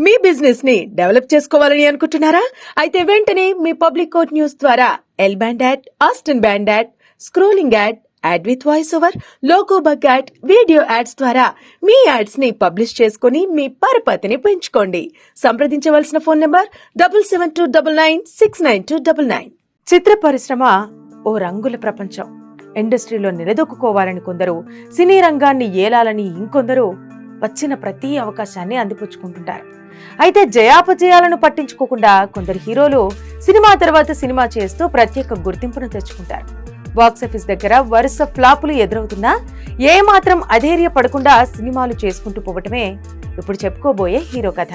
మీ business ని develop చేసుకోవాలని అనుకుంటున్నారా? అయితే వెంటనే మీ పబ్లిక్ కోట్ న్యూస్ ద్వారా L band ad, Aston band ad, scrolling ad with voice over, logo bug ad, video ads ద్వారా మీ యాడ్స్ ని పబ్లిష్ చేసుకుని మీ పరపతిని పెంచుకోండి. సంప్రదించవలసిన ఫోన్ నంబర్ 7729969299. చిత్ర పరిశ్రమ ఓ రంగుల ప్రపంచం. ఇండస్ట్రీలో నిలదొక్కుకోవాలని కొందరు, సినీ రంగాన్ని ఏలాలని ఇంకొందరు వచ్చిన ప్రతి అవకాశాన్ని అందిపుచ్చుకుంటుంటారు. అయితే జయాపజయాలను పట్టించుకోకుండా కొందరు హీరోలు సినిమా తర్వాత సినిమా చేస్తూ ప్రత్యేక గుర్తింపును తెచ్చుకుంటారు. బాక్సాఫీస్ దగ్గర వరుస ఫ్లాపులు ఎదురవుతున్నా ఏమాత్రం అధైర్యపడకుండా సినిమాలు చేసుకుంటూ పోవటమే ఇప్పుడు చెప్పుకోబోయే హీరో కథ.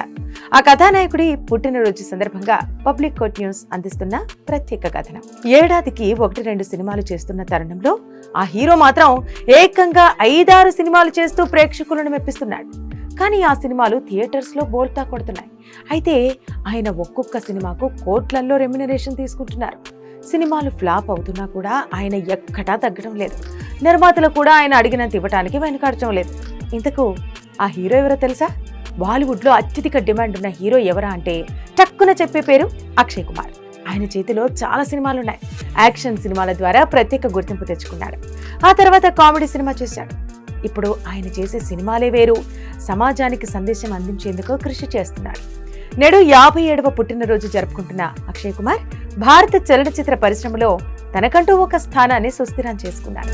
ఆ కథానాయకుడి పుట్టినరోజు సందర్భంగా పబ్లిక్ కోట్ న్యూస్ అందిస్తున్న ప్రత్యేక కథనం. ఏడాదికి 1-2 సినిమాలు చేస్తున్న తరుణంలో ఆ హీరో మాత్రం ఏకంగా 5-6 సినిమాలు చేస్తూ ప్రేక్షకులను మెప్పిస్తున్నాడు. కానీ ఆ సినిమాలు థియేటర్స్ లో బోల్తా కొడుతున్నాయి. అయితే ఆయన ఒక్కొక్క సినిమాకు కోట్లల్లో రెమ్యునరేషన్ తీసుకుంటున్నారు. సినిమాలు ఫ్లాప్ అవుతున్నా కూడా ఆయన ఎక్కడా తగ్గడం లేదు. నిర్మాతలు కూడా ఆయన అడిగినంత ఇవ్వటానికి వెనకాడటం లేదు. ఇంతకు ఆ హీరో ఎవరో తెలుసా? బాలీవుడ్ లో అత్యధిక డిమాండ్ ఉన్న హీరో ఎవరా అంటే టక్కున చెప్పే పేరు అక్షయ్ కుమార్. ఆయన చేతిలో చాలా సినిమాలున్నాయి. యాక్షన్ సినిమాల ద్వారా ప్రత్యేక గుర్తింపు తెచ్చుకున్నాడు. ఆ తర్వాత కామెడీ సినిమా చేశాడు. ఇప్పుడు ఆయన చేసే సినిమాలే వేరు. సమాజానికి సందేశం అందించేందుకు కృషి చేస్తున్నాడు. నేడు 57వ పుట్టినరోజు జరుపుకుంటున్న అక్షయ్ కుమార్ భారత చలనచిత్ర పరిశ్రమలో తనకంటూ ఒక స్థానాన్ని సుస్థిరం చేసుకున్నాడు.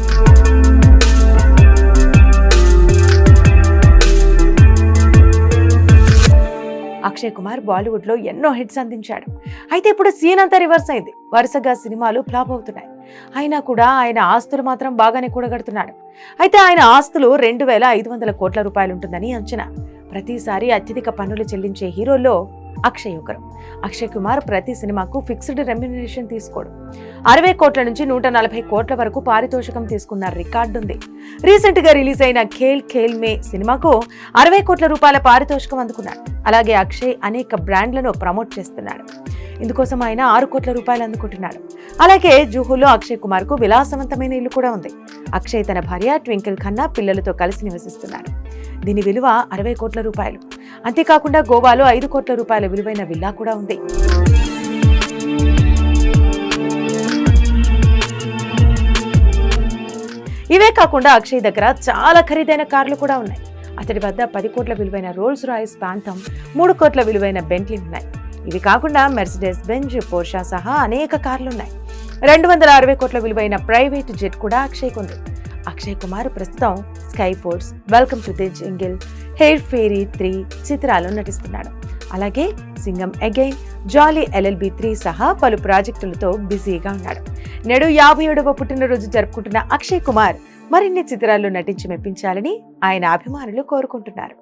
అక్షయ్ కుమార్ బాలీవుడ్ లో ఎన్నో హిట్స్ అందించాడు. అయితే ఇప్పుడు సీన్ అంతా రివర్స్ అయింది. వరుసగా సినిమాలు ఫ్లాప్ అవుతున్నాయి. అయినా కూడా ఆయన ఆస్తులు మాత్రం బాగానే కూడగడుతున్నాడు. అయితే ఆయన ఆస్తులు 2500 కోట్ల రూపాయలు ఉంటుందని అంచనా. ప్రతిసారి అత్యధిక పన్నులు చెల్లించే హీరోల్లో అక్షయ్ ఒకరు. అక్షయ్ కుమార్ ప్రతి సినిమాకు ఫిక్స్డ్ రెమ్యునరేషన్ తీసుకోడు. 60 కోట్ల నుంచి 140 కోట్ల వరకు పారితోషికం తీసుకున్న రికార్డుంది. రీసెంట్ గా రిలీజ్ అయిన ఖేల్ ఖేల్ మే సినిమాకు 60 కోట్ల రూపాయల పారితోషికం అందుకున్నాడు. అలాగే అక్షయ్ అనేక బ్రాండ్లను ప్రమోట్ చేస్తున్నాడు. ఇందుకోసం ఆయన 6 కోట్ల రూపాయలు అందుకుంటున్నాడు. అలాగే జూహులో అక్షయ్ కుమార్ కు విలాసవంతమైన ఇల్లు కూడా ఉంది. అక్షయ్ తన భార్య ట్వింకిల్ ఖన్నా పిల్లలతో కలిసి నివసిస్తున్నాడు. దీని విలువ 60 కోట్ల రూపాయలు. అంతేకాకుండా గోవాలో 5 కోట్ల రూపాయల విలువైన విల్లా కూడా ఉంది. ఇవే కాకుండా అక్షయ్ దగ్గర చాలా ఖరీదైన కార్లు కూడా ఉన్నాయి. అతడి వద్ద 10 కోట్ల విలువైన రోల్స్ రాయిస్ ప్యాంథమ్, 3 కోట్ల విలువైన బెంట్లీ ఉన్నాయి. ఇవి కాకుండా మెర్సిడెస్ బెంజ్, పోర్షా సహా అనేక కార్లున్నాయి. 260 కోట్ల విలువైన ప్రైవేట్ జెట్ కూడా అక్షయ్ ఉంది. అక్షయ్ కుమార్ ప్రస్తుతం sky force, welcome to the jungle, hair fairy 3 చిత్రాల్లో నటిస్తున్నాడు. అలాగే సింగం అగైన్, జాలీ LLB 3 సహా పలు ప్రాజెక్టులతో బిజీగా ఉన్నాడు. నేడు 57వ పుట్టినరోజు జరుపుకుంటున్న అక్షయ్ కుమార్ మరిన్ని చిత్రాల్లో నటించి మెప్పించాలని ఆయన అభిమానులు కోరుకుంటున్నారు.